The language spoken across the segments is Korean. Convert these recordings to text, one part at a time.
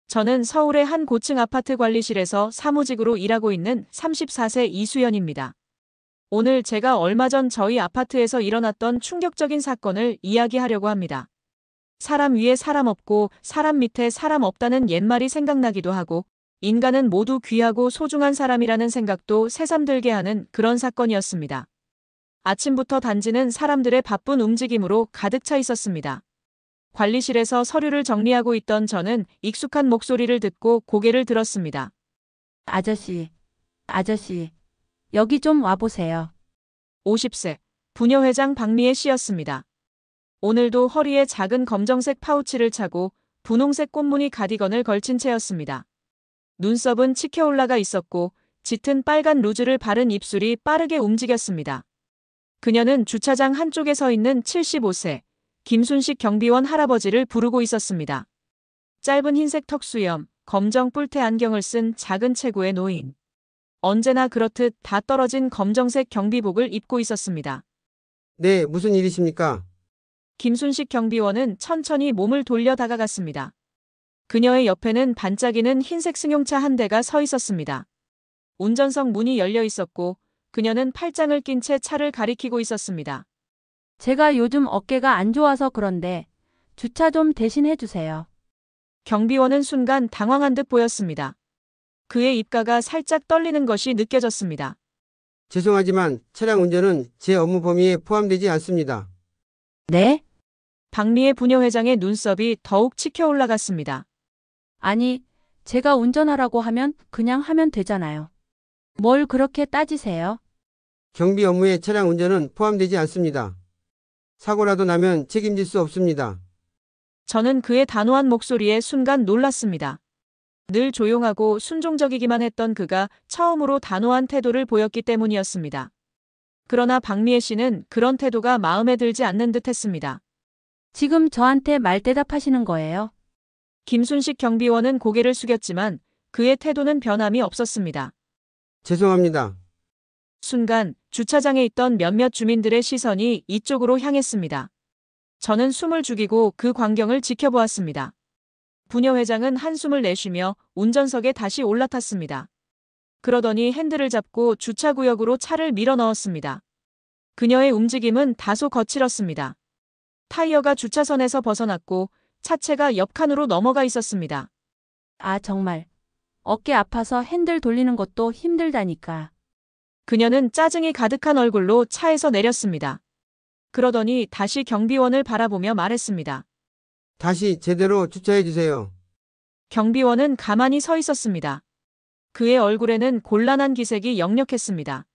저는 서울의 한 고층 아파트 관리실에서 사무직으로 일하고 있는 34세 이수연입니다. 오늘 제가 얼마 전 저희 아파트에서 일어났던 충격적인 사건을 이야기하려고 합니다. 사람 위에 사람 없고 사람 밑에 사람 없다는 옛말이 생각나기도 하고 인간은 모두 귀하고 소중한 사람이라는 생각도 새삼들게 하는 그런 사건이었습니다. 아침부터 단지는 사람들의 바쁜 움직임으로 가득 차 있었습니다. 관리실에서 서류를 정리하고 있던 저는 익숙한 목소리를 듣고 고개를 들었습니다. 아저씨, 여기 좀 와보세요. 50세, 부녀회장 박미애 씨였습니다. 오늘도 허리에 작은 검정색 파우치를 차고 분홍색 꽃무늬 가디건을 걸친 채였습니다. 눈썹은 치켜 올라가 있었고 짙은 빨간 루즈를 바른 입술이 빠르게 움직였습니다. 그녀는 주차장 한쪽에 서 있는 75세, 김순식 경비원 할아버지를 부르고 있었습니다. 짧은 흰색 턱수염, 검정 뿔테 안경을 쓴 작은 체구의 노인. 언제나 그렇듯 다 떨어진 검정색 경비복을 입고 있었습니다. 네, 무슨 일이십니까? 김순식 경비원은 천천히 몸을 돌려 다가갔습니다. 그녀의 옆에는 반짝이는 흰색 승용차 한 대가 서 있었습니다. 운전석 문이 열려 있었고 그녀는 팔짱을 낀 채 차를 가리키고 있었습니다. 제가 요즘 어깨가 안 좋아서 그런데 주차 좀 대신 해주세요. 경비원은 순간 당황한 듯 보였습니다. 그의 입가가 살짝 떨리는 것이 느껴졌습니다. 죄송하지만 차량 운전은 제 업무 범위에 포함되지 않습니다. 네? 박미애 부녀회장의 눈썹이 더욱 치켜 올라갔습니다. 아니, 제가 운전하라고 하면 그냥 하면 되잖아요. 뭘 그렇게 따지세요? 경비 업무에 차량 운전은 포함되지 않습니다. 사고라도 나면 책임질 수 없습니다. 저는 그의 단호한 목소리에 순간 놀랐습니다. 늘 조용하고 순종적이기만 했던 그가 처음으로 단호한 태도를 보였기 때문이었습니다. 그러나 박미애 씨는 그런 태도가 마음에 들지 않는 듯 했습니다. 지금 저한테 말대답하시는 거예요? 김순식 경비원은 고개를 숙였지만 그의 태도는 변함이 없었습니다. 죄송합니다. 순간 주차장에 있던 몇몇 주민들의 시선이 이쪽으로 향했습니다. 저는 숨을 죽이고 그 광경을 지켜보았습니다. 부녀회장은 한숨을 내쉬며 운전석에 다시 올라탔습니다. 그러더니 핸들을 잡고 주차구역으로 차를 밀어 넣었습니다. 그녀의 움직임은 다소 거칠었습니다. 타이어가 주차선에서 벗어났고 차체가 옆칸으로 넘어가 있었습니다. 아, 정말. 어깨 아파서 핸들 돌리는 것도 힘들다니까. 그녀는 짜증이 가득한 얼굴로 차에서 내렸습니다. 그러더니 다시 경비원을 바라보며 말했습니다. 다시 제대로 주차해 주세요. 경비원은 가만히 서 있었습니다. 그의 얼굴에는 곤란한 기색이 역력했습니다.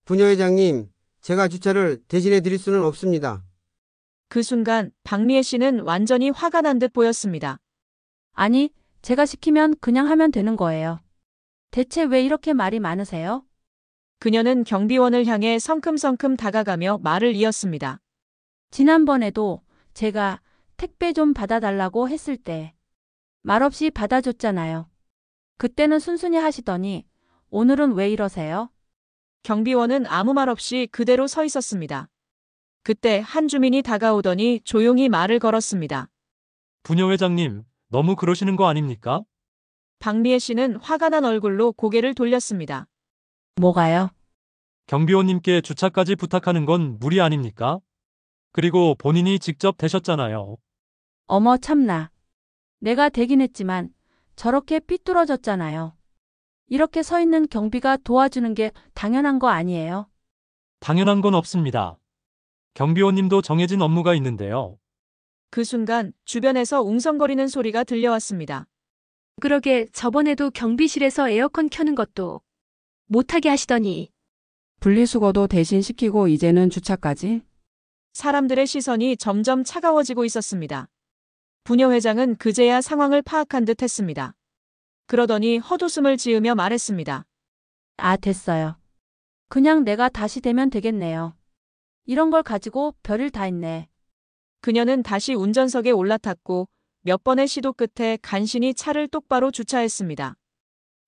부녀회장님, 제가 주차를 대신해 드릴 수는 없습니다. 그 순간 박미애 씨는 완전히 화가 난 듯 보였습니다. 아니, 제가 시키면 그냥 하면 되는 거예요. 대체 왜 이렇게 말이 많으세요? 그녀는 경비원을 향해 성큼성큼 다가가며 말을 이었습니다. 지난번에도 제가 택배 좀 받아달라고 했을 때 말없이 받아줬잖아요. 그때는 순순히 하시더니 오늘은 왜 이러세요? 경비원은 아무 말 없이 그대로 서 있었습니다. 그때 한 주민이 다가오더니 조용히 말을 걸었습니다. 부녀회장님, 너무 그러시는 거 아닙니까? 박미애 씨는 화가 난 얼굴로 고개를 돌렸습니다. 뭐가요? 경비원님께 주차까지 부탁하는 건 무리 아닙니까? 그리고 본인이 직접 대셨잖아요. 어머 참나. 내가 대긴 했지만 저렇게 삐뚤어졌잖아요. 이렇게 서 있는 경비가 도와주는 게 당연한 거 아니에요? 당연한 건 없습니다. 경비원님도 정해진 업무가 있는데요. 그 순간 주변에서 웅성거리는 소리가 들려왔습니다. 그러게 저번에도 경비실에서 에어컨 켜는 것도 못하게 하시더니 분리수거도 대신 시키고 이제는 주차까지? 사람들의 시선이 점점 차가워지고 있었습니다. 부녀회장은 그제야 상황을 파악한 듯 했습니다. 그러더니 헛웃음을 지으며 말했습니다. 아, 됐어요. 그냥 내가 다시 대면 되겠네요. 이런 걸 가지고 별일 다 했네. 그녀는 다시 운전석에 올라탔고 몇 번의 시도 끝에 간신히 차를 똑바로 주차했습니다.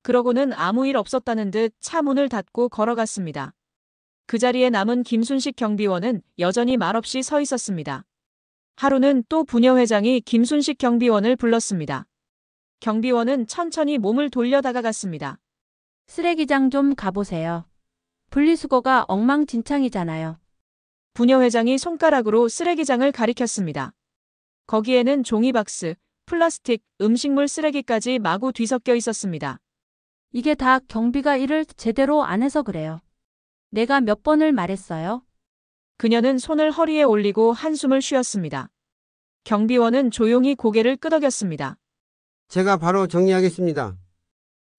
그러고는 아무 일 없었다는 듯 차 문을 닫고 걸어갔습니다. 그 자리에 남은 김순식 경비원은 여전히 말없이 서 있었습니다. 하루는 또 부녀회장이 김순식 경비원을 불렀습니다. 경비원은 천천히 몸을 돌려 다가갔습니다. 쓰레기장 좀 가보세요. 분리수거가 엉망진창이잖아요. 부녀회장이 손가락으로 쓰레기장을 가리켰습니다. 거기에는 종이박스, 플라스틱, 음식물 쓰레기까지 마구 뒤섞여 있었습니다. 이게 다 경비가 일을 제대로 안 해서 그래요. 내가 몇 번을 말했어요? 그녀는 손을 허리에 올리고 한숨을 쉬었습니다. 경비원은 조용히 고개를 끄덕였습니다. 제가 바로 정리하겠습니다.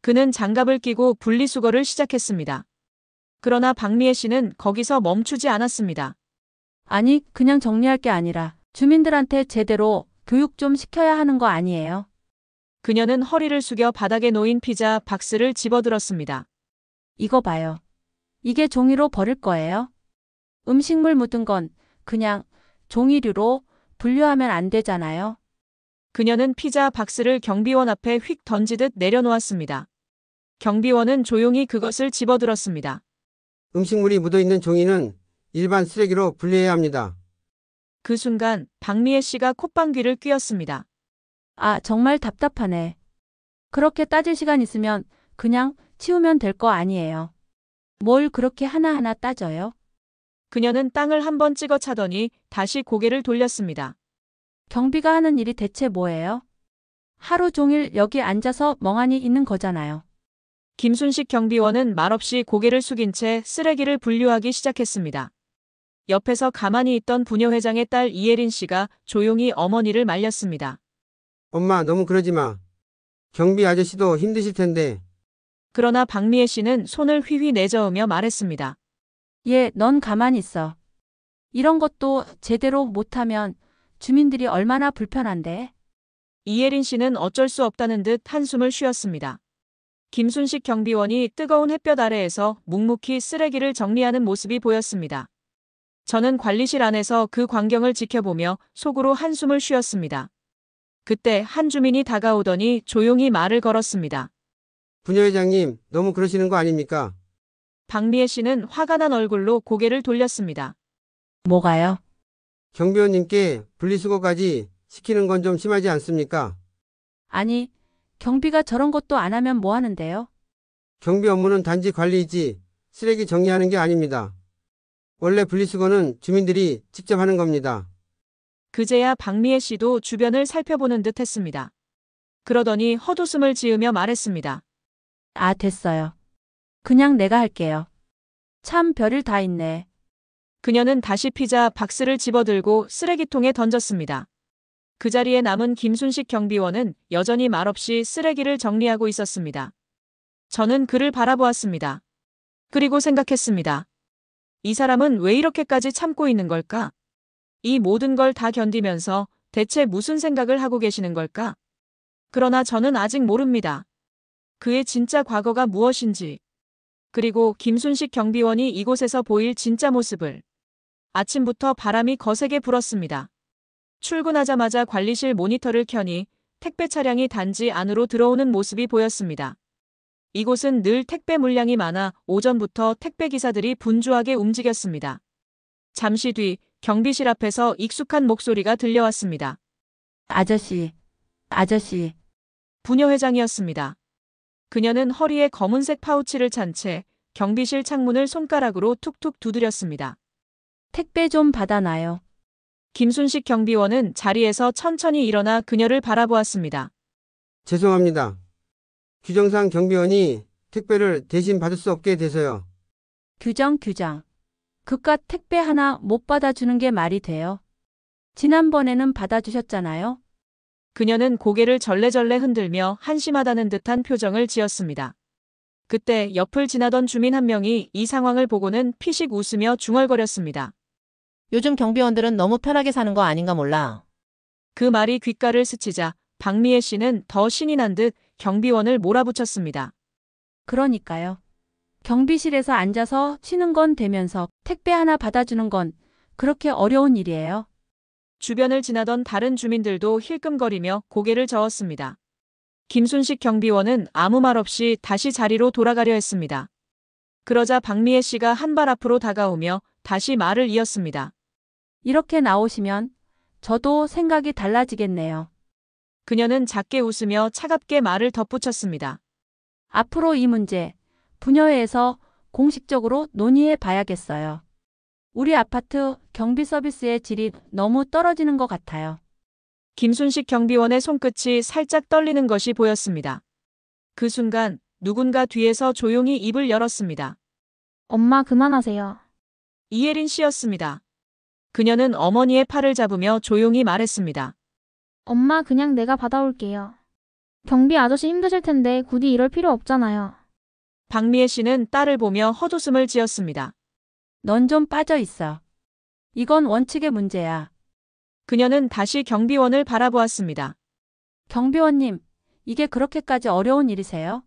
그는 장갑을 끼고 분리수거를 시작했습니다. 그러나 박미애 씨는 거기서 멈추지 않았습니다. 아니, 그냥 정리할 게 아니라 주민들한테 제대로 교육 좀 시켜야 하는 거 아니에요? 그녀는 허리를 숙여 바닥에 놓인 피자 박스를 집어들었습니다. 이거 봐요. 이게 종이로 버릴 거예요? 음식물 묻은 건 그냥 종이류로 분류하면 안 되잖아요. 그녀는 피자 박스를 경비원 앞에 휙 던지듯 내려놓았습니다. 경비원은 조용히 그것을 집어들었습니다. 음식물이 묻어있는 종이는 일반 쓰레기로 분리해야 합니다. 그 순간 박미애 씨가 콧방귀를 뀌었습니다. 아, 정말 답답하네. 그렇게 따질 시간 있으면 그냥 치우면 될 거 아니에요. 뭘 그렇게 하나하나 따져요? 그녀는 땅을 한번 찍어 차더니 다시 고개를 돌렸습니다. 경비가 하는 일이 대체 뭐예요? 하루 종일 여기 앉아서 멍하니 있는 거잖아요. 김순식 경비원은 말없이 고개를 숙인 채 쓰레기를 분류하기 시작했습니다. 옆에서 가만히 있던 부녀회장의 딸 이예린 씨가 조용히 어머니를 말렸습니다. 엄마, 너무 그러지 마. 경비 아저씨도 힘드실 텐데. 그러나 박미애 씨는 손을 휘휘 내저으며 말했습니다. 얘, 넌 가만히 있어. 이런 것도 제대로 못하면 주민들이 얼마나 불편한데. 이예린 씨는 어쩔 수 없다는 듯 한숨을 쉬었습니다. 김순식 경비원이 뜨거운 햇볕 아래에서 묵묵히 쓰레기를 정리하는 모습이 보였습니다. 저는 관리실 안에서 그 광경을 지켜보며 속으로 한숨을 쉬었습니다. 그때 한 주민이 다가오더니 조용히 말을 걸었습니다. 부녀회장님, 너무 그러시는 거 아닙니까? 박미애 씨는 화가 난 얼굴로 고개를 돌렸습니다. 뭐가요? 경비원님께 분리수거까지 시키는 건 좀 심하지 않습니까? 아니, 경비가 저런 것도 안 하면 뭐 하는데요? 경비 업무는 단지 관리이지 쓰레기 정리하는 게 아닙니다. 원래 분리수거는 주민들이 직접 하는 겁니다. 그제야 박미애 씨도 주변을 살펴보는 듯 했습니다. 그러더니 헛웃음을 지으며 말했습니다. 아, 됐어요. 그냥 내가 할게요. 참 별일 다 있네. 그녀는 다시 피자 박스를 집어들고 쓰레기통에 던졌습니다. 그 자리에 남은 김순식 경비원은 여전히 말없이 쓰레기를 정리하고 있었습니다. 저는 그를 바라보았습니다. 그리고 생각했습니다. 이 사람은 왜 이렇게까지 참고 있는 걸까? 이 모든 걸 다 견디면서 대체 무슨 생각을 하고 계시는 걸까? 그러나 저는 아직 모릅니다. 그의 진짜 과거가 무엇인지, 그리고 김순식 경비원이 이곳에서 보일 진짜 모습을. 아침부터 바람이 거세게 불었습니다. 출근하자마자 관리실 모니터를 켜니 택배 차량이 단지 안으로 들어오는 모습이 보였습니다. 이곳은 늘 택배 물량이 많아 오전부터 택배 기사들이 분주하게 움직였습니다. 잠시 뒤 경비실 앞에서 익숙한 목소리가 들려왔습니다. 아저씨. 부녀회장이었습니다. 그녀는 허리에 검은색 파우치를 찬 채 경비실 창문을 손가락으로 툭툭 두드렸습니다. 택배 좀 받아놔요. 김순식 경비원은 자리에서 천천히 일어나 그녀를 바라보았습니다. 죄송합니다. 규정상 경비원이 택배를 대신 받을 수 없게 돼서요. 규정. 그깟 택배 하나 못 받아주는 게 말이 돼요? 지난번에는 받아주셨잖아요. 그녀는 고개를 절레절레 흔들며 한심하다는 듯한 표정을 지었습니다. 그때 옆을 지나던 주민 한 명이 이 상황을 보고는 피식 웃으며 중얼거렸습니다. 요즘 경비원들은 너무 편하게 사는 거 아닌가 몰라. 그 말이 귓가를 스치자 박미애 씨는 더 신이 난 듯 경비원을 몰아붙였습니다. 그러니까요. 경비실에서 앉아서 쉬는 건 되면서 택배 하나 받아주는 건 그렇게 어려운 일이에요. 주변을 지나던 다른 주민들도 힐끔거리며 고개를 저었습니다. 김순식 경비원은 아무 말 없이 다시 자리로 돌아가려 했습니다. 그러자 박미애 씨가 한 발 앞으로 다가오며 다시 말을 이었습니다. 이렇게 나오시면 저도 생각이 달라지겠네요. 그녀는 작게 웃으며 차갑게 말을 덧붙였습니다. 앞으로 이 문제 부녀회에서 공식적으로 논의해 봐야겠어요. 우리 아파트 경비 서비스의 질이 너무 떨어지는 것 같아요. 김순식 경비원의 손끝이 살짝 떨리는 것이 보였습니다. 그 순간 누군가 뒤에서 조용히 입을 열었습니다. 엄마 그만하세요. 이예린 씨였습니다. 그녀는 어머니의 팔을 잡으며 조용히 말했습니다. 엄마 그냥 내가 받아올게요. 경비 아저씨 힘드실 텐데 굳이 이럴 필요 없잖아요. 박미애 씨는 딸을 보며 헛웃음을 지었습니다. 넌 좀 빠져 있어. 이건 원칙의 문제야. 그녀는 다시 경비원을 바라보았습니다. 경비원님, 이게 그렇게까지 어려운 일이세요?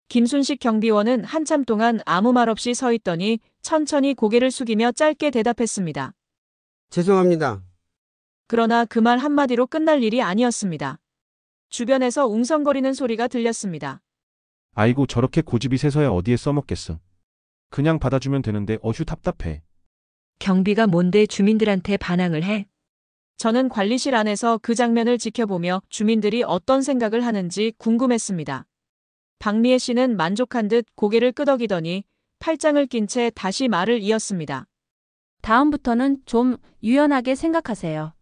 김순식 경비원은 한참 동안 아무 말 없이 서 있더니 천천히 고개를 숙이며 짧게 대답했습니다. 죄송합니다. 그러나 그 말 한마디로 끝날 일이 아니었습니다. 주변에서 웅성거리는 소리가 들렸습니다. 아이고 저렇게 고집이 세서야 어디에 써먹겠어. 그냥 받아주면 되는데 어휴 답답해. 경비가 뭔데 주민들한테 반항을 해? 저는 관리실 안에서 그 장면을 지켜보며 주민들이 어떤 생각을 하는지 궁금했습니다. 박미애 씨는 만족한 듯 고개를 끄덕이더니 팔짱을 낀 채 다시 말을 이었습니다. 다음부터는 좀 유연하게 생각하세요.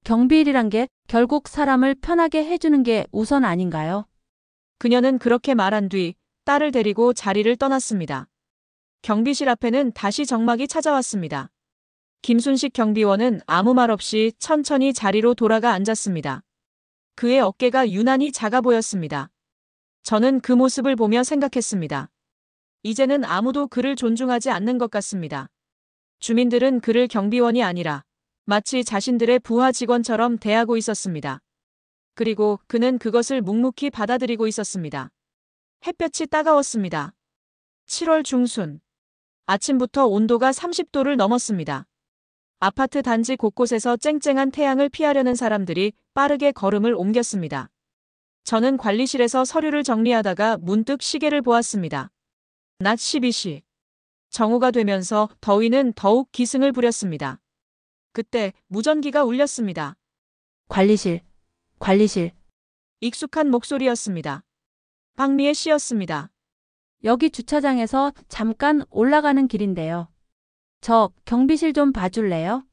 경비일이란 게 결국 사람을 편하게 해주는 게 우선 아닌가요? 그녀는 그렇게 말한 뒤 딸을 데리고 자리를 떠났습니다. 경비실 앞에는 다시 정막이 찾아왔습니다. 김순식 경비원은 아무 말 없이 천천히 자리로 돌아가 앉았습니다. 그의 어깨가 유난히 작아 보였습니다. 저는 그 모습을 보며 생각했습니다. 이제는 아무도 그를 존중하지 않는 것 같습니다. 주민들은 그를 경비원이 아니라 마치 자신들의 부하 직원처럼 대하고 있었습니다. 그리고 그는 그것을 묵묵히 받아들이고 있었습니다. 햇볕이 따가웠습니다. 7월 중순. 아침부터 온도가 30도를 넘었습니다. 아파트 단지 곳곳에서 쨍쨍한 태양을 피하려는 사람들이 빠르게 걸음을 옮겼습니다. 저는 관리실에서 서류를 정리하다가 문득 시계를 보았습니다. 낮 12시. 정오가 되면서 더위는 더욱 기승을 부렸습니다. 그때 무전기가 울렸습니다. 관리실. 익숙한 목소리였습니다. 박미애 씨였습니다. 여기 주차장에서 잠깐 올라가는 길인데요. 저 경비실 좀 봐줄래요?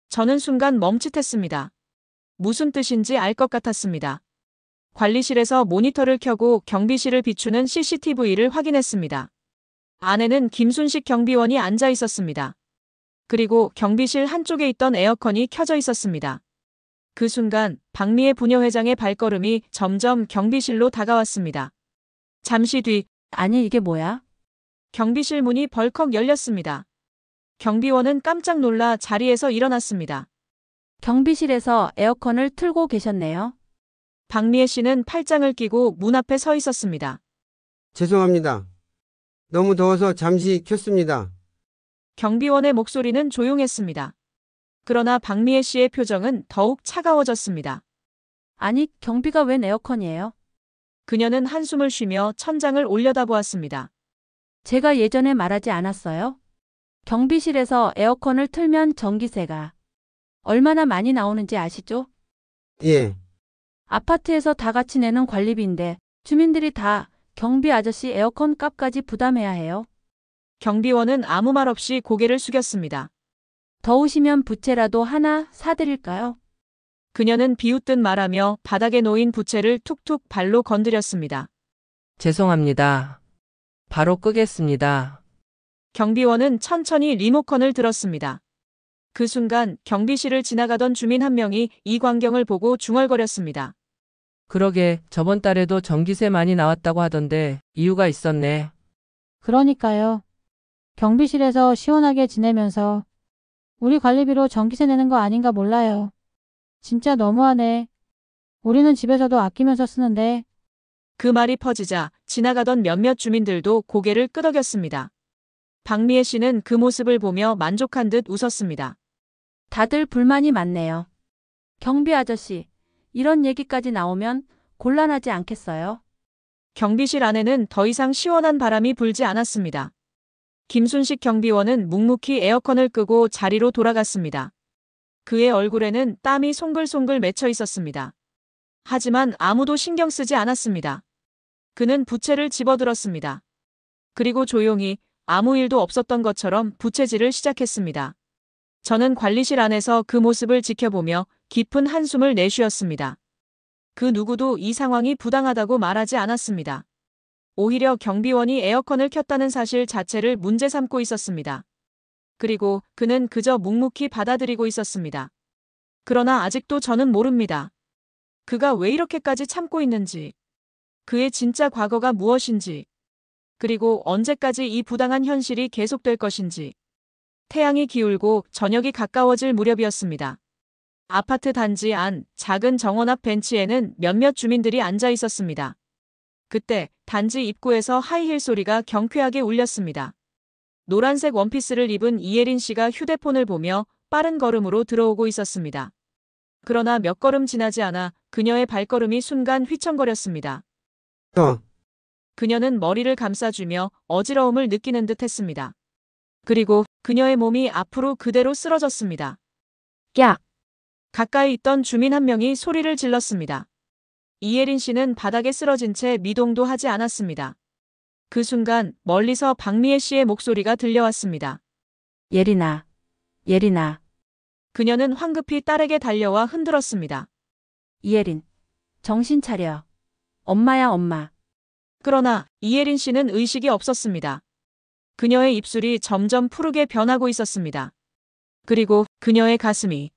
저는 순간 멈칫했습니다. 무슨 뜻인지 알 것 같았습니다. 관리실에서 모니터를 켜고 경비실을 비추는 CCTV를 확인했습니다. 안에는 김순식 경비원이 앉아 있었습니다. 그리고 경비실 한쪽에 있던 에어컨이 켜져 있었습니다. 그 순간 박미애 부녀회장의 발걸음이 점점 경비실로 다가왔습니다. 잠시 뒤 아니 이게 뭐야? 경비실 문이 벌컥 열렸습니다. 경비원은 깜짝 놀라 자리에서 일어났습니다. 경비실에서 에어컨을 틀고 계셨네요. 박미애 씨는 팔짱을 끼고 문 앞에 서 있었습니다. 죄송합니다. 너무 더워서 잠시 켰습니다. 경비원의 목소리는 조용했습니다. 그러나 박미애 씨의 표정은 더욱 차가워졌습니다. 아니 경비가 웬 에어컨이에요? 그녀는 한숨을 쉬며 천장을 올려다보았습니다. 제가 예전에 말하지 않았어요? 경비실에서 에어컨을 틀면 전기세가 얼마나 많이 나오는지 아시죠? 예. 아파트에서 다 같이 내는 관리비인데 주민들이 다 경비 아저씨 에어컨 값까지 부담해야 해요. 경비원은 아무 말 없이 고개를 숙였습니다. 더우시면 부채라도 하나 사드릴까요? 그녀는 비웃듯 말하며 바닥에 놓인 부채를 툭툭 발로 건드렸습니다. 죄송합니다. 바로 끄겠습니다. 경비원은 천천히 리모컨을 들었습니다. 그 순간 경비실을 지나가던 주민 한 명이 이 광경을 보고 중얼거렸습니다. 그러게 저번 달에도 전기세 많이 나왔다고 하던데 이유가 있었네. 그러니까요. 경비실에서 시원하게 지내면서 우리 관리비로 전기세 내는 거 아닌가 몰라요. 진짜 너무하네. 우리는 집에서도 아끼면서 쓰는데. 그 말이 퍼지자 지나가던 몇몇 주민들도 고개를 끄덕였습니다. 박미애 씨는 그 모습을 보며 만족한 듯 웃었습니다. 다들 불만이 많네요. 경비 아저씨, 이런 얘기까지 나오면 곤란하지 않겠어요? 경비실 안에는 더 이상 시원한 바람이 불지 않았습니다. 김순식 경비원은 묵묵히 에어컨을 끄고 자리로 돌아갔습니다. 그의 얼굴에는 땀이 송글송글 맺혀 있었습니다. 하지만 아무도 신경 쓰지 않았습니다. 그는 부채를 집어들었습니다. 그리고 조용히 아무 일도 없었던 것처럼 부채질을 시작했습니다. 저는 관리실 안에서 그 모습을 지켜보며 깊은 한숨을 내쉬었습니다. 그 누구도 이 상황이 부당하다고 말하지 않았습니다. 오히려 경비원이 에어컨을 켰다는 사실 자체를 문제 삼고 있었습니다. 그리고 그는 그저 묵묵히 받아들이고 있었습니다. 그러나 아직도 저는 모릅니다. 그가 왜 이렇게까지 참고 있는지, 그의 진짜 과거가 무엇인지, 그리고 언제까지 이 부당한 현실이 계속될 것인지. 태양이 기울고 저녁이 가까워질 무렵이었습니다. 아파트 단지 안 작은 정원 앞 벤치에는 몇몇 주민들이 앉아 있었습니다. 그때 단지 입구에서 하이힐 소리가 경쾌하게 울렸습니다. 노란색 원피스를 입은 이예린 씨가 휴대폰을 보며 빠른 걸음으로 들어오고 있었습니다. 그러나 몇 걸음 지나지 않아 그녀의 발걸음이 순간 휘청거렸습니다. 그녀는 머리를 감싸주며 어지러움을 느끼는 듯 했습니다. 그리고 그녀의 몸이 앞으로 그대로 쓰러졌습니다. 야! 가까이 있던 주민 한 명이 소리를 질렀습니다. 이예린 씨는 바닥에 쓰러진 채 미동도 하지 않았습니다. 그 순간 멀리서 박미애 씨의 목소리가 들려왔습니다. 예린아, 예린아. 그녀는 황급히 딸에게 달려와 흔들었습니다. 이예린, 정신 차려. 엄마야, 엄마. 그러나 이예린 씨는 의식이 없었습니다. 그녀의 입술이 점점 푸르게 변하고 있었습니다. 그리고 그녀의 가슴이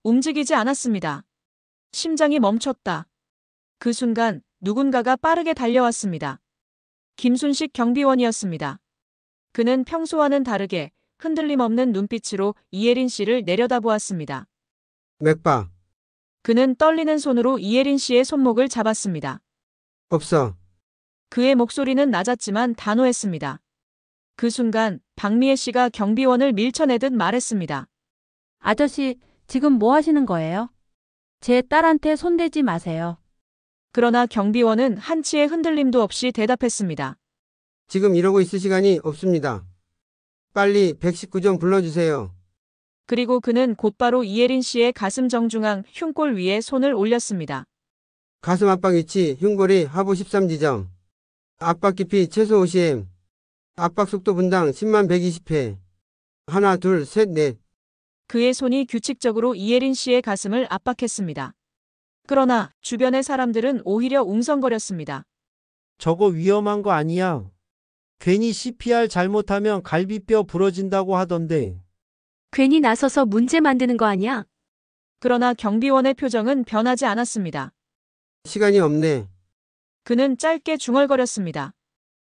움직이지 않았습니다. 심장이 멈췄다. 그 순간 누군가가 빠르게 달려왔습니다. 김순식 경비원이었습니다. 그는 평소와는 다르게 흔들림 없는 눈빛으로 이예린 씨를 내려다보았습니다. 맥박. 그는 떨리는 손으로 이예린 씨의 손목을 잡았습니다. 없어. 그의 목소리는 낮았지만 단호했습니다. 그 순간 박미애 씨가 경비원을 밀쳐내듯 말했습니다. 아저씨, 지금 뭐 하시는 거예요? 제 딸한테 손대지 마세요. 그러나 경비원은 한치의 흔들림도 없이 대답했습니다. 지금 이러고 있을 시간이 없습니다. 빨리 119 좀 불러주세요. 그리고 그는 곧바로 이예린 씨의 가슴 정중앙 흉골 위에 손을 올렸습니다. 가슴 압박 위치 흉골이 하부 13지점. 압박 깊이 최소 50m. 압박 속도 분당 10만 120회. 하나, 둘, 셋, 넷. 그의 손이 규칙적으로 이예린 씨의 가슴을 압박했습니다. 그러나 주변의 사람들은 오히려 웅성거렸습니다. 저거 위험한 거 아니야? 괜히 CPR 잘못하면 갈비뼈 부러진다고 하던데. 괜히 나서서 문제 만드는 거 아니야? 그러나 경비원의 표정은 변하지 않았습니다. 시간이 없네. 그는 짧게 중얼거렸습니다.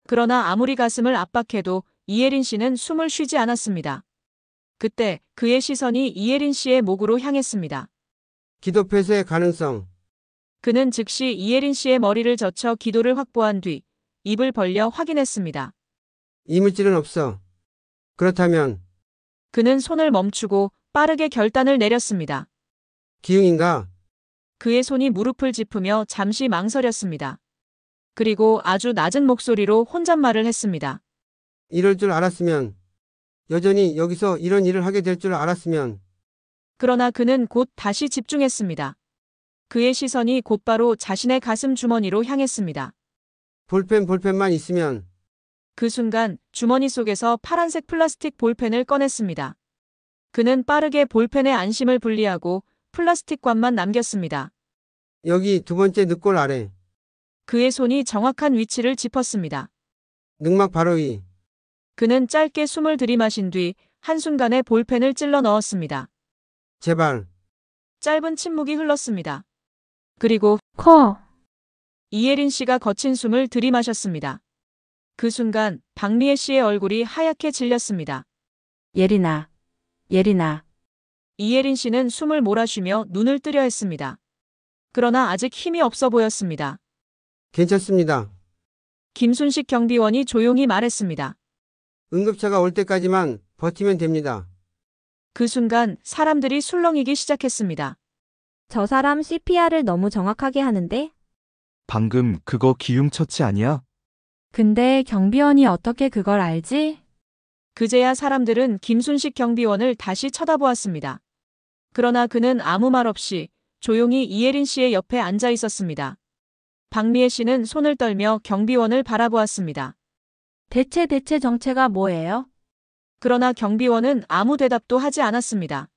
그러나 아무리 가슴을 압박해도 이예린 씨는 숨을 쉬지 않았습니다. 그때 그의 시선이 이예린 씨의 목으로 향했습니다. 기도 폐쇄 가능성. 그는 즉시 이예린 씨의 머리를 젖혀 기도를 확보한 뒤 입을 벌려 확인했습니다. 이물질은 없어. 그렇다면 그는 손을 멈추고 빠르게 결단을 내렸습니다. 기흉인가? 그의 손이 무릎을 짚으며 잠시 망설였습니다. 그리고 아주 낮은 목소리로 혼잣말을 했습니다. 이럴 줄 알았으면, 여전히 여기서 이런 일을 하게 될 줄 알았으면. 그러나 그는 곧 다시 집중했습니다. 그의 시선이 곧바로 자신의 가슴 주머니로 향했습니다. 볼펜만 있으면. 그 순간 주머니 속에서 파란색 플라스틱 볼펜을 꺼냈습니다. 그는 빠르게 볼펜의 안심을 분리하고 플라스틱관만 남겼습니다. 여기 두 번째 늑골 아래. 그의 손이 정확한 위치를 짚었습니다. 늑막 바로 위. 그는 짧게 숨을 들이마신 뒤 한순간에 볼펜을 찔러 넣었습니다. 제발. 짧은 침묵이 흘렀습니다. 그리고 커. 이예린 씨가 거친 숨을 들이마셨습니다. 그 순간 박미애 씨의 얼굴이 하얗게 질렸습니다. 예린아, 예린아. 이예린 씨는 숨을 몰아쉬며 눈을 뜨려 했습니다. 그러나 아직 힘이 없어 보였습니다. 괜찮습니다. 김순식 경비원이 조용히 말했습니다. 응급차가 올 때까지만 버티면 됩니다. 그 순간 사람들이 술렁이기 시작했습니다. 저 사람 CPR을 너무 정확하게 하는데? 방금 그거 기흉처치 아니야? 근데 경비원이 어떻게 그걸 알지? 그제야 사람들은 김순식 경비원을 다시 쳐다보았습니다. 그러나 그는 아무 말 없이 조용히 이예린 씨의 옆에 앉아 있었습니다. 박미애 씨는 손을 떨며 경비원을 바라보았습니다. 대체 정체가 뭐예요? 그러나 경비원은 아무 대답도 하지 않았습니다.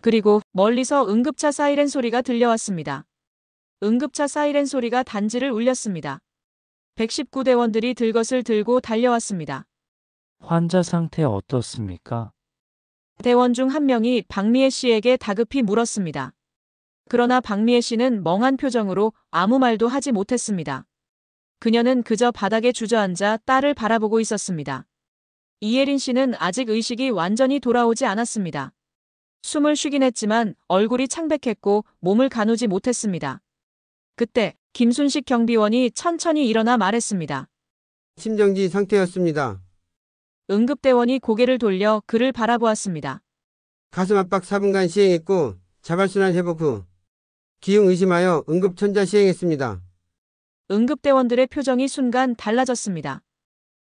그리고 멀리서 응급차 사이렌 소리가 들려왔습니다. 응급차 사이렌 소리가 단지를 울렸습니다. 119대원들이 들것을 들고 달려왔습니다. 환자 상태 어떻습니까? 대원 중 한 명이 박미애 씨에게 다급히 물었습니다. 그러나 박미애 씨는 멍한 표정으로 아무 말도 하지 못했습니다. 그녀는 그저 바닥에 주저앉아 딸을 바라보고 있었습니다. 이예린 씨는 아직 의식이 완전히 돌아오지 않았습니다. 숨을 쉬긴 했지만 얼굴이 창백했고 몸을 가누지 못했습니다. 그때 김순식 경비원이 천천히 일어나 말했습니다. 심정지 상태였습니다. 응급대원이 고개를 돌려 그를 바라보았습니다. 가슴 압박 4분간 시행했고 자발순환 회복 후 기흉 의심하여 응급천자 시행했습니다. 응급대원들의 표정이 순간 달라졌습니다.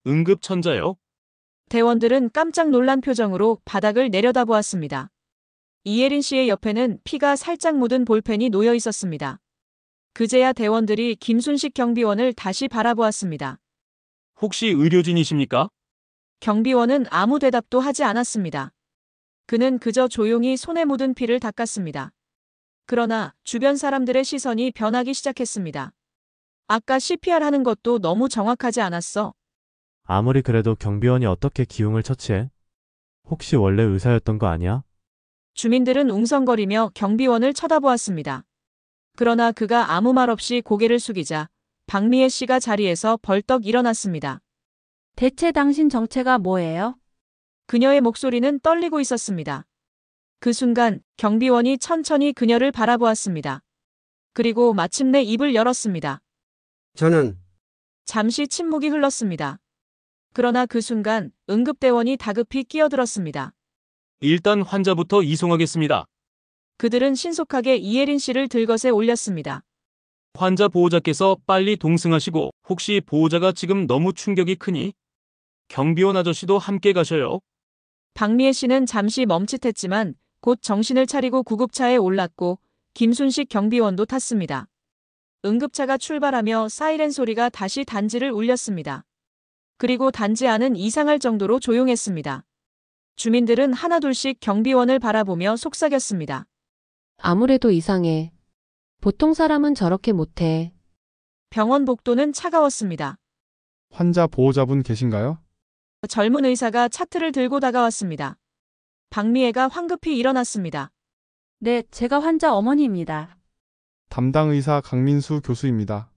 응급천자요? 대원들은 깜짝 놀란 표정으로 바닥을 내려다보았습니다. 이예린 씨의 옆에는 피가 살짝 묻은 볼펜이 놓여 있었습니다. 그제야 대원들이 김순식 경비원을 다시 바라보았습니다. 혹시 의료진이십니까? 경비원은 아무 대답도 하지 않았습니다. 그는 그저 조용히 손에 묻은 피를 닦았습니다. 그러나 주변 사람들의 시선이 변하기 시작했습니다. 아까 CPR 하는 것도 너무 정확하지 않았어. 아무리 그래도 경비원이 어떻게 기흉을 처치해? 혹시 원래 의사였던 거 아니야? 주민들은 웅성거리며 경비원을 쳐다보았습니다. 그러나 그가 아무 말 없이 고개를 숙이자 박미애 씨가 자리에서 벌떡 일어났습니다. 대체 당신 정체가 뭐예요? 그녀의 목소리는 떨리고 있었습니다. 그 순간 경비원이 천천히 그녀를 바라보았습니다. 그리고 마침내 입을 열었습니다. 저는 잠시 침묵이 흘렀습니다. 그러나 그 순간 응급대원이 다급히 끼어들었습니다. 일단 환자부터 이송하겠습니다. 그들은 신속하게 이예린 씨를 들것에 올렸습니다. 환자 보호자께서 빨리 동승하시고 혹시 보호자가 지금 너무 충격이 크니 경비원 아저씨도 함께 가셔요. 박미애 씨는 잠시 멈칫했지만 곧 정신을 차리고 구급차에 올랐고 김순식 경비원도 탔습니다. 응급차가 출발하며 사이렌 소리가 다시 단지를 울렸습니다. 그리고 단지 안은 이상할 정도로 조용했습니다. 주민들은 하나둘씩 경비원을 바라보며 속삭였습니다. 아무래도 이상해. 보통 사람은 저렇게 못해. 병원 복도는 차가웠습니다. 환자 보호자분 계신가요? 젊은 의사가 차트를 들고 다가왔습니다. 박미애가 황급히 일어났습니다. 네, 제가 환자 어머니입니다. 담당 의사 강민수 교수입니다.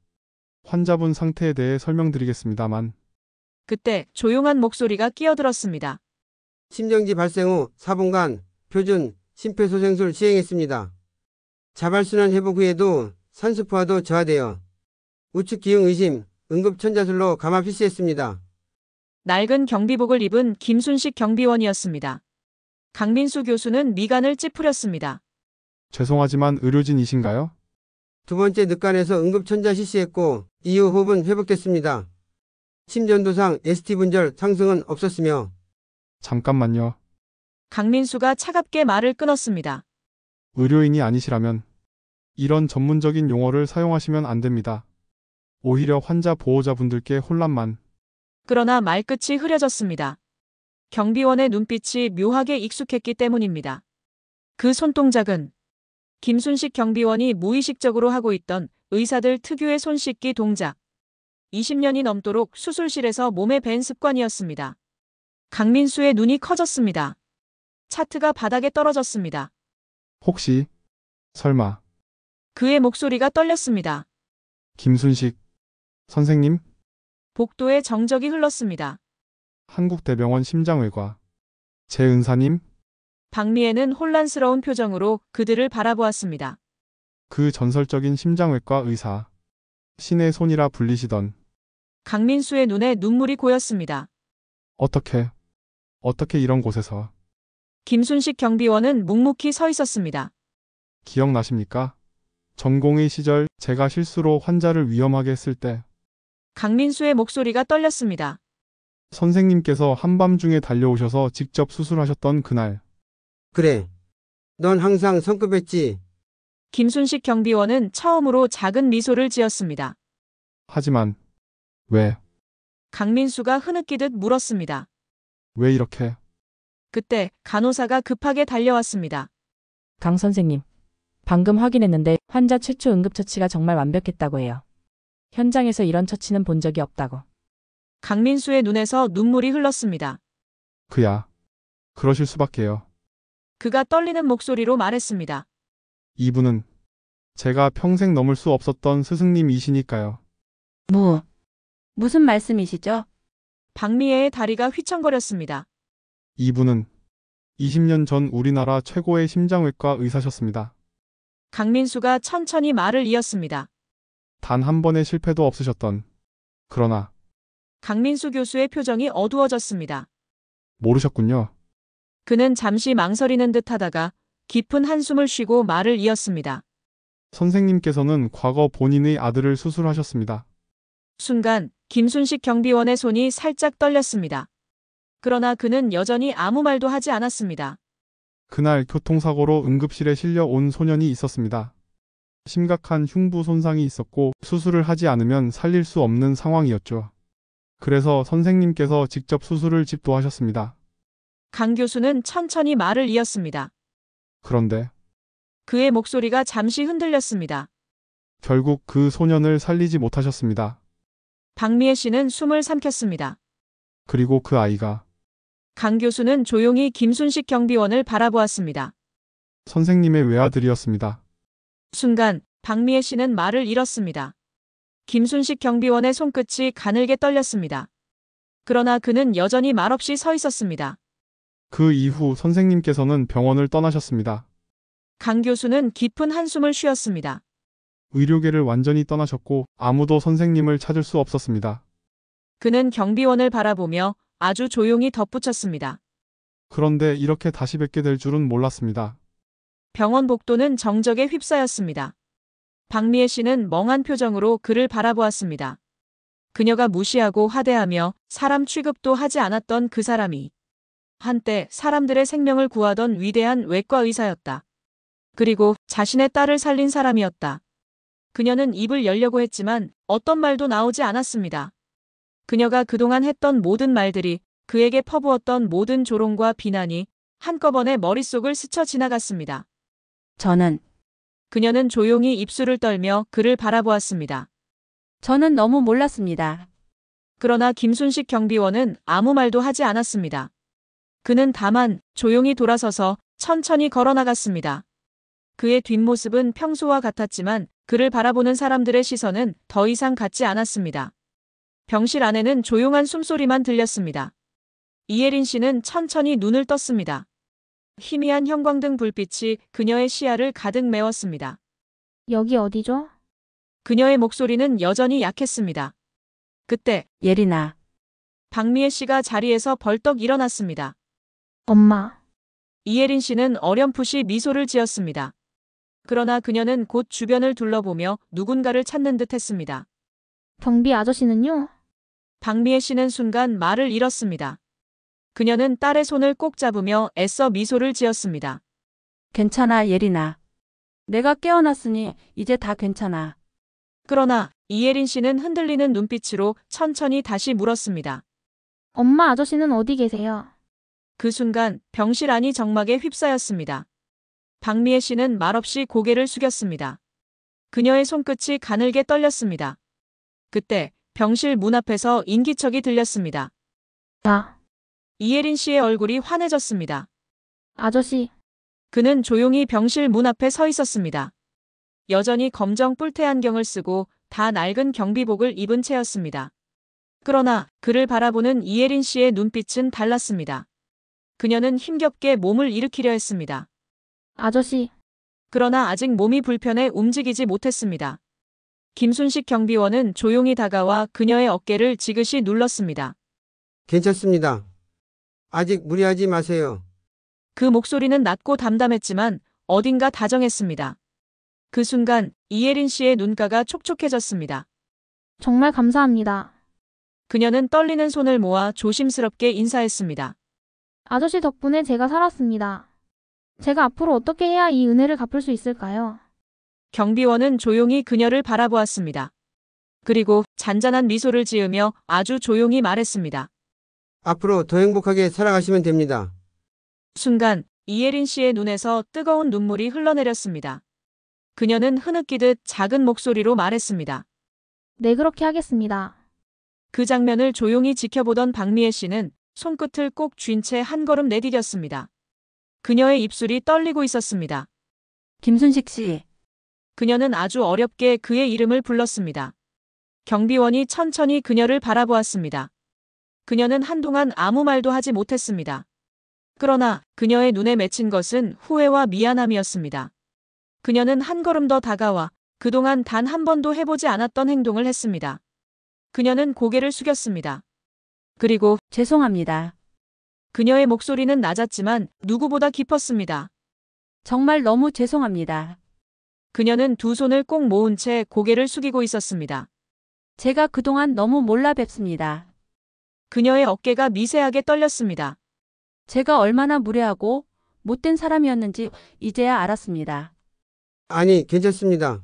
환자분 상태에 대해 설명드리겠습니다만. 그때 조용한 목소리가 끼어들었습니다. 심정지 발생 후 4분간 표준 심폐소생술 시행했습니다. 자발순환 회복 후에도 산수포화도 저하되어 우측 기흉 의심 응급천자술로 감화 필시했습니다. 낡은 경비복을 입은 김순식 경비원이었습니다. 강민수 교수는 미간을 찌푸렸습니다. 죄송하지만 의료진이신가요? 두 번째 늑간에서 응급천자 실시했고 이후 호흡은 회복됐습니다. 심전도상 ST 분절 상승은 없었으며. 잠깐만요. 강민수가 차갑게 말을 끊었습니다. 의료인이 아니시라면 이런 전문적인 용어를 사용하시면 안 됩니다. 오히려 환자 보호자분들께 혼란만. 그러나 말끝이 흐려졌습니다. 경비원의 눈빛이 묘하게 익숙했기 때문입니다. 그 손동작은 김순식 경비원이 무의식적으로 하고 있던 의사들 특유의 손 씻기 동작. 20년이 넘도록 수술실에서 몸에 밴 습관이었습니다. 강민수의 눈이 커졌습니다. 차트가 바닥에 떨어졌습니다. 혹시 설마 그의 목소리가 떨렸습니다. 김순식 선생님? 복도에 정적이 흘렀습니다. 한국대병원 심장외과 재은사님? 박미애는 혼란스러운 표정으로 그들을 바라보았습니다. 그 전설적인 심장외과 의사. 신의 손이라 불리시던. 강민수의 눈에 눈물이 고였습니다. 어떻게 이런 곳에서. 김순식 경비원은 묵묵히 서 있었습니다. 기억나십니까? 전공의 시절 제가 실수로 환자를 위험하게 했을 때. 강민수의 목소리가 떨렸습니다. 선생님께서 한밤중에 달려오셔서 직접 수술하셨던 그날. 그래. 넌 항상 성급했지. 김순식 경비원은 처음으로 작은 미소를 지었습니다. 하지만 왜 강민수가 흐느끼듯 물었습니다. 이렇게? 그때 간호사가 급하게 달려왔습니다. 강 선생님, 방금 확인했는데 환자 최초 응급처치가 정말 완벽했다고 해요. 현장에서 이런 처치는 본 적이 없다고. 강민수의 눈에서 눈물이 흘렀습니다. 그야. 그러실 수밖에요. 그가 떨리는 목소리로 말했습니다. 이분은 제가 평생 넘을 수 없었던 스승님이시니까요. 무슨 말씀이시죠? 박미애의 다리가 휘청거렸습니다. 이분은 20년 전 우리나라 최고의 심장외과 의사셨습니다. 강민수가 천천히 말을 이었습니다. 단 한 번의 실패도 없으셨던. 그러나 강민수 교수의 표정이 어두워졌습니다. 모르셨군요. 그는 잠시 망설이는 듯 하다가 깊은 한숨을 쉬고 말을 이었습니다. 선생님께서는 과거 본인의 아들을 수술하셨습니다. 순간 김순식 경비원의 손이 살짝 떨렸습니다. 그러나 그는 여전히 아무 말도 하지 않았습니다. 그날 교통사고로 응급실에 실려 온 소년이 있었습니다. 심각한 흉부 손상이 있었고 수술을 하지 않으면 살릴 수 없는 상황이었죠. 그래서 선생님께서 직접 수술을 집도하셨습니다. 강 교수는 천천히 말을 이었습니다. 그런데 그의 목소리가 잠시 흔들렸습니다. 결국 그 소년을 살리지 못하셨습니다. 박미애 씨는 숨을 삼켰습니다. 그리고 그 아이가 강 교수는 조용히 김순식 경비원을 바라보았습니다. 선생님의 외아들이었습니다. 순간 박미애 씨는 말을 잃었습니다. 김순식 경비원의 손끝이 가늘게 떨렸습니다. 그러나 그는 여전히 말없이 서 있었습니다. 그 이후 선생님께서는 병원을 떠나셨습니다. 강 교수는 깊은 한숨을 쉬었습니다. 의료계를 완전히 떠나셨고 아무도 선생님을 찾을 수 없었습니다. 그는 경비원을 바라보며 아주 조용히 덧붙였습니다. 그런데 이렇게 다시 뵙게 될 줄은 몰랐습니다. 병원 복도는 정적에 휩싸였습니다. 박미애 씨는 멍한 표정으로 그를 바라보았습니다. 그녀가 무시하고 하대하며 사람 취급도 하지 않았던 그 사람이 한때 사람들의 생명을 구하던 위대한 외과 의사였다. 그리고 자신의 딸을 살린 사람이었다. 그녀는 입을 열려고 했지만 어떤 말도 나오지 않았습니다. 그녀가 그동안 했던 모든 말들이, 그에게 퍼부었던 모든 조롱과 비난이 한꺼번에 머릿속을 스쳐 지나갔습니다. 그녀는 조용히 입술을 떨며 그를 바라보았습니다. 저는 너무 몰랐습니다. 그러나 김순식 경비원은 아무 말도 하지 않았습니다. 그는 다만 조용히 돌아서서 천천히 걸어나갔습니다. 그의 뒷모습은 평소와 같았지만 그를 바라보는 사람들의 시선은 더 이상 같지 않았습니다. 병실 안에는 조용한 숨소리만 들렸습니다. 이예린 씨는 천천히 눈을 떴습니다. 희미한 형광등 불빛이 그녀의 시야를 가득 메웠습니다. 여기 어디죠? 그녀의 목소리는 여전히 약했습니다. 그때 예린아. 박미애 씨가 자리에서 벌떡 일어났습니다. 엄마. 이예린 씨는 어렴풋이 미소를 지었습니다. 그러나 그녀는 곧 주변을 둘러보며 누군가를 찾는 듯 했습니다. 경비 아저씨는요? 박미애 씨는 순간 말을 잃었습니다. 그녀는 딸의 손을 꼭 잡으며 애써 미소를 지었습니다. 괜찮아, 예린아. 내가 깨어났으니 이제 다 괜찮아. 그러나 이예린 씨는 흔들리는 눈빛으로 천천히 다시 물었습니다. 엄마 아저씨는 어디 계세요? 그 순간 병실 안이 정막에 휩싸였습니다. 박미애 씨는 말없이 고개를 숙였습니다. 그녀의 손끝이 가늘게 떨렸습니다. 그때 병실 문 앞에서 인기척이 들렸습니다. 이예린 씨의 얼굴이 환해졌습니다. 아저씨. 그는 조용히 병실 문 앞에 서 있었습니다. 여전히 검정 뿔테 안경을 쓰고 다 낡은 경비복을 입은 채였습니다. 그러나 그를 바라보는 이예린 씨의 눈빛은 달랐습니다. 그녀는 힘겹게 몸을 일으키려 했습니다. 아저씨. 그러나 아직 몸이 불편해 움직이지 못했습니다. 김순식 경비원은 조용히 다가와 그녀의 어깨를 지그시 눌렀습니다. 괜찮습니다. 아직 무리하지 마세요. 그 목소리는 낮고 담담했지만 어딘가 다정했습니다. 그 순간 이예린 씨의 눈가가 촉촉해졌습니다. 정말 감사합니다. 그녀는 떨리는 손을 모아 조심스럽게 인사했습니다. 아저씨 덕분에 제가 살았습니다. 제가 앞으로 어떻게 해야 이 은혜를 갚을 수 있을까요? 경비원은 조용히 그녀를 바라보았습니다. 그리고 잔잔한 미소를 지으며 아주 조용히 말했습니다. 앞으로 더 행복하게 살아가시면 됩니다. 순간 이예린 씨의 눈에서 뜨거운 눈물이 흘러내렸습니다. 그녀는 흐느끼듯 작은 목소리로 말했습니다. 네, 그렇게 하겠습니다. 그 장면을 조용히 지켜보던 박미애 씨는 손끝을 꼭 쥔 채 한 걸음 내디뎠습니다. 그녀의 입술이 떨리고 있었습니다. 김순식 씨. 그녀는 아주 어렵게 그의 이름을 불렀습니다. 경비원이 천천히 그녀를 바라보았습니다. 그녀는 한동안 아무 말도 하지 못했습니다. 그러나 그녀의 눈에 맺힌 것은 후회와 미안함이었습니다. 그녀는 한 걸음 더 다가와 그동안 단 한 번도 해보지 않았던 행동을 했습니다. 그녀는 고개를 숙였습니다. 그리고 죄송합니다. 그녀의 목소리는 낮았지만 누구보다 깊었습니다. 정말 너무 죄송합니다. 그녀는 두 손을 꼭 모은 채 고개를 숙이고 있었습니다. 제가 그동안 너무 몰라 뵙습니다. 그녀의 어깨가 미세하게 떨렸습니다. 제가 얼마나 무례하고 못된 사람이었는지 이제야 알았습니다. 아니, 괜찮습니다.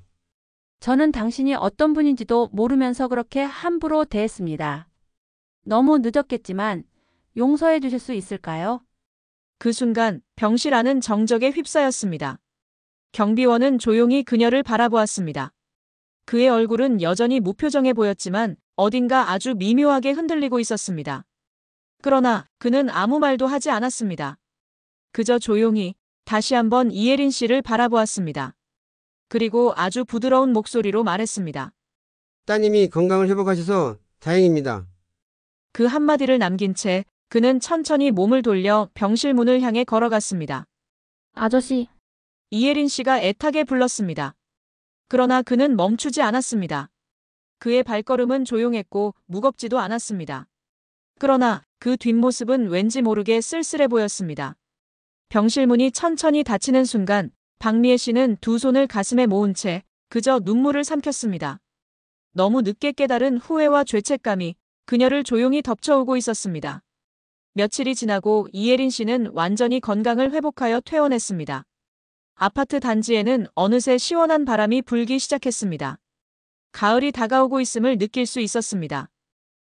저는 당신이 어떤 분인지도 모르면서 그렇게 함부로 대했습니다. 너무 늦었겠지만 용서해 주실 수 있을까요? 그 순간 병실 안은 정적에 휩싸였습니다. 경비원은 조용히 그녀를 바라보았습니다. 그의 얼굴은 여전히 무표정해 보였지만 어딘가 아주 미묘하게 흔들리고 있었습니다. 그러나 그는 아무 말도 하지 않았습니다. 그저 조용히 다시 한번 이예린 씨를 바라보았습니다. 그리고 아주 부드러운 목소리로 말했습니다. 따님이 건강을 회복하셔서 다행입니다. 그 한마디를 남긴 채 그는 천천히 몸을 돌려 병실 문을 향해 걸어갔습니다. 아저씨. 이예린 씨가 애타게 불렀습니다. 그러나 그는 멈추지 않았습니다. 그의 발걸음은 조용했고 무겁지도 않았습니다. 그러나 그 뒷모습은 왠지 모르게 쓸쓸해 보였습니다. 병실 문이 천천히 닫히는 순간 박미애 씨는 두 손을 가슴에 모은 채 그저 눈물을 삼켰습니다. 너무 늦게 깨달은 후회와 죄책감이 그녀를 조용히 덮쳐오고 있었습니다. 며칠이 지나고 이예린 씨는 완전히 건강을 회복하여 퇴원했습니다. 아파트 단지에는 어느새 시원한 바람이 불기 시작했습니다. 가을이 다가오고 있음을 느낄 수 있었습니다.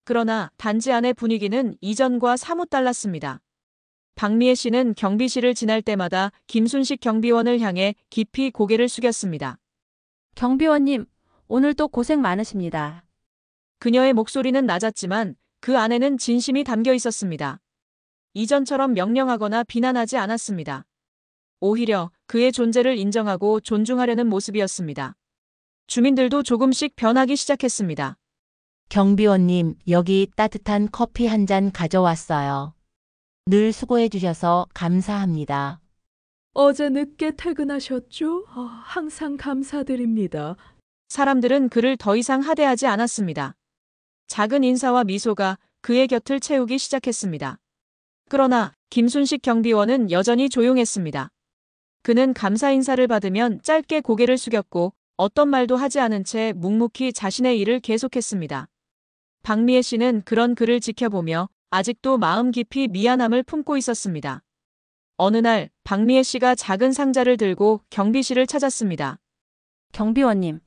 그러나 단지 안의 분위기는 이전과 사뭇 달랐습니다. 박미애 씨는 경비실을 지날 때마다 김순식 경비원을 향해 깊이 고개를 숙였습니다. 경비원님, 오늘도 고생 많으십니다. 그녀의 목소리는 낮았지만 그 안에는 진심이 담겨 있었습니다. 이전처럼 명령하거나 비난하지 않았습니다. 오히려 그의 존재를 인정하고 존중하려는 모습이었습니다. 주민들도 조금씩 변하기 시작했습니다. 경비원님, 여기 따뜻한 커피 한 잔 가져왔어요. 늘 수고해 주셔서 감사합니다. 어제 늦게 퇴근하셨죠? 항상 감사드립니다. 사람들은 그를 더 이상 하대하지 않았습니다. 작은 인사와 미소가 그의 곁을 채우기 시작했습니다. 그러나 김순식 경비원은 여전히 조용했습니다. 그는 감사 인사를 받으면 짧게 고개를 숙였고 어떤 말도 하지 않은 채 묵묵히 자신의 일을 계속했습니다. 박미애 씨는 그런 그를 지켜보며 아직도 마음 깊이 미안함을 품고 있었습니다. 어느 날 박미애 씨가 작은 상자를 들고 경비실을 찾았습니다. 경비원님.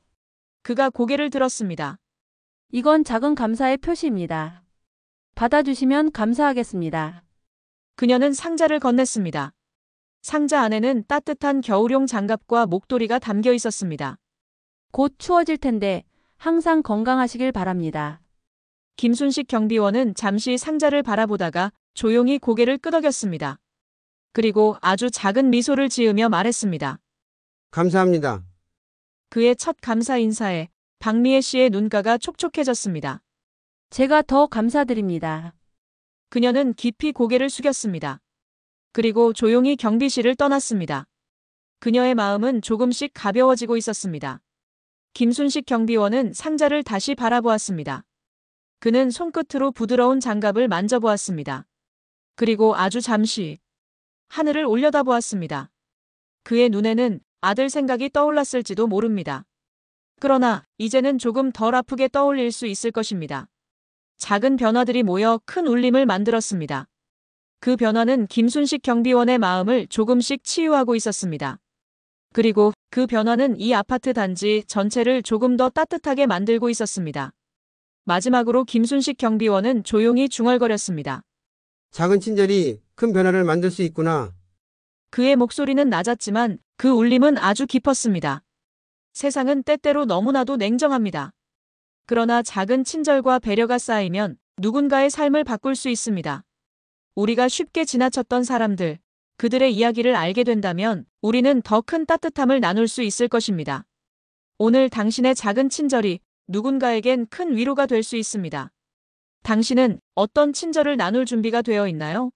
그가 고개를 들었습니다. 이건 작은 감사의 표시입니다. 받아주시면 감사하겠습니다. 그녀는 상자를 건넸습니다. 상자 안에는 따뜻한 겨울용 장갑과 목도리가 담겨 있었습니다. 곧 추워질 텐데 항상 건강하시길 바랍니다. 김순식 경비원은 잠시 상자를 바라보다가 조용히 고개를 끄덕였습니다. 그리고 아주 작은 미소를 지으며 말했습니다. 감사합니다. 그의 첫 감사 인사에 박미애 씨의 눈가가 촉촉해졌습니다. 제가 더 감사드립니다. 그녀는 깊이 고개를 숙였습니다. 그리고 조용히 경비실을 떠났습니다. 그녀의 마음은 조금씩 가벼워지고 있었습니다. 김순식 경비원은 상자를 다시 바라보았습니다. 그는 손끝으로 부드러운 장갑을 만져보았습니다. 그리고 아주 잠시 하늘을 올려다보았습니다. 그의 눈에는 아들 생각이 떠올랐을지도 모릅니다. 그러나 이제는 조금 덜 아프게 떠올릴 수 있을 것입니다. 작은 변화들이 모여 큰 울림을 만들었습니다. 그 변화는 김순식 경비원의 마음을 조금씩 치유하고 있었습니다. 그리고 그 변화는 이 아파트 단지 전체를 조금 더 따뜻하게 만들고 있었습니다. 마지막으로 김순식 경비원은 조용히 중얼거렸습니다. 작은 친절이 큰 변화를 만들 수 있구나. 그의 목소리는 낮았지만 그 울림은 아주 깊었습니다. 세상은 때때로 너무나도 냉정합니다. 그러나 작은 친절과 배려가 쌓이면 누군가의 삶을 바꿀 수 있습니다. 우리가 쉽게 지나쳤던 사람들, 그들의 이야기를 알게 된다면 우리는 더 큰 따뜻함을 나눌 수 있을 것입니다. 오늘 당신의 작은 친절이 누군가에겐 큰 위로가 될 수 있습니다. 당신은 어떤 친절을 나눌 준비가 되어 있나요?